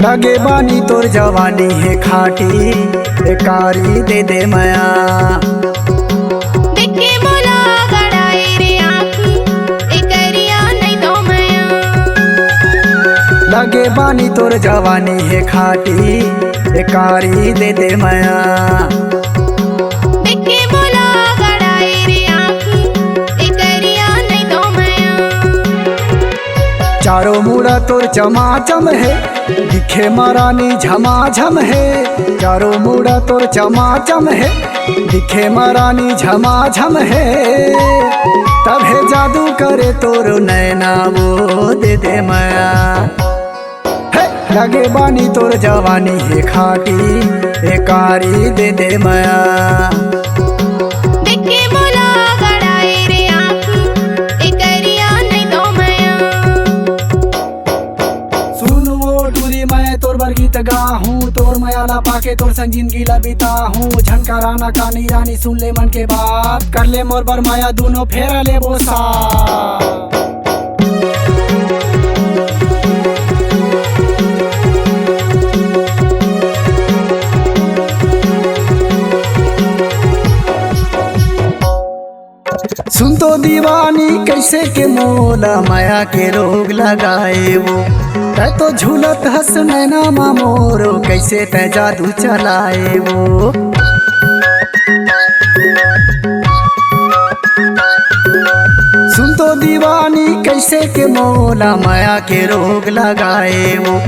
लगे बानी तोर जवानी है खाटी, एकारी दे दे माया। देखे मोला गड़ाए रे आँख, एकरिया नहीं दो माया। लगे बानी तोर जवानी है खाटी, एकारी दे दे माया। देखे मोला गड़ाए रे आँख, एकरिया नहीं दो माया। चारों मुड़ा तोर चमाचम है, दिखे महारानी झमाझम है। चारों मुड़ा तोर चमाचम है, दिखे महारानी झमाझम है। तब है जादू करे तोर नैना वो दे दे माया। लगे बानी तोर जवानी है खाटी, एकारी दे दे माया। देखे मोला गड़ाए रे आँख, एकरिया नहीं दो माया। सुन वो टूरी मैं तोर बर गीत गाहूँ, तोर मयाला पाके तोर संग जिंदगी लबीता हूँ। झनका राना कानी रानी सुन ले मन के बात, कर ले मोर बर माया दोनों फेरा ले बोसा। सुन तो दीवानी कैसे के मोला माया के रोग लगाए वो। तै तो झूलत हंस नैना मामोरो, कैसे तै जादू चलाए वो। सुन तो दीवानी कैसे के मोला माया के रोग लगाए वो।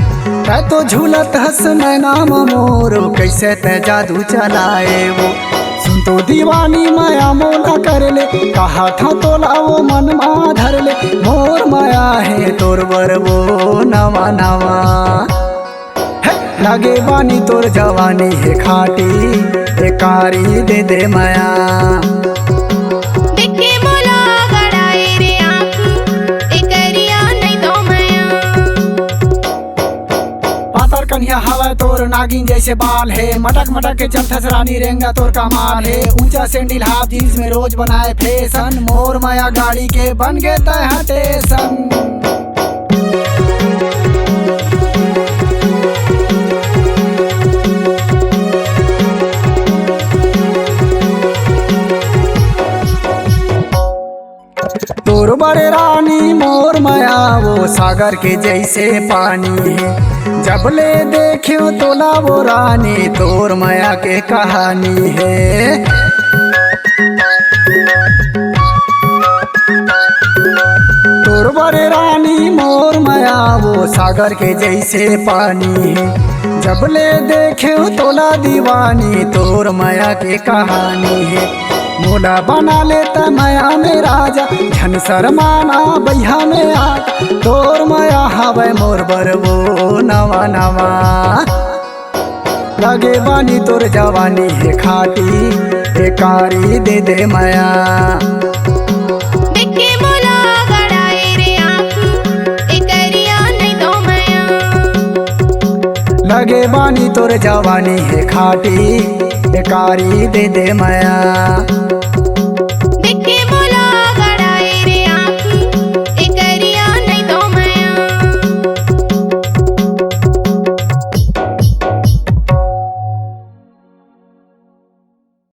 तै तो झूलत हंस नैना मामोरो, कैसे तै जादू चलाए वो। सुन तो दीवानी माया मोला कर ले, कहा था तोला वो मन मा धर ले। मोर माया है तोर बर वो नवा नवा, लगे बानी तोर जवानी है खाटी, एकारी दे दे माया। देखे मोला गड़ाए रे आँख, एकरिया नहीं दो माया। पातर कन्या हवा तोर नागिन जैसे बाल है, मटक मटक के चलथस रानी रेंगा तोर कमाल है। ऊंचा सैंडल हाफ जीन्स में रोज बनाए फैशन, मोर माया गाड़ी के बन गए तय हटेशन। तोर बड़े रानी मोर माया वो सागर के जैसे पानी है। जब ले देखियो तोला वो रानी, तोर माया के कहानी है। तोर बड़े रानी मोर माया वो सागर के जैसे पानी है। जब ले देखियो तोला दीवानी, तोर माया के कहानी है। मोला बना लेता माया में राजा, झन शर्माना बैहा में आ। तोर माया हवे मोर बर वो नवा नवा, लगे बानी तोर जवानी है खाटी, एकारी दे दे माया। देखे मोला गड़ाए रे आँख, एकरिया नहीं दो माया। लगे बानी तोर जवानी है खाटी, एकारी दे दे माया।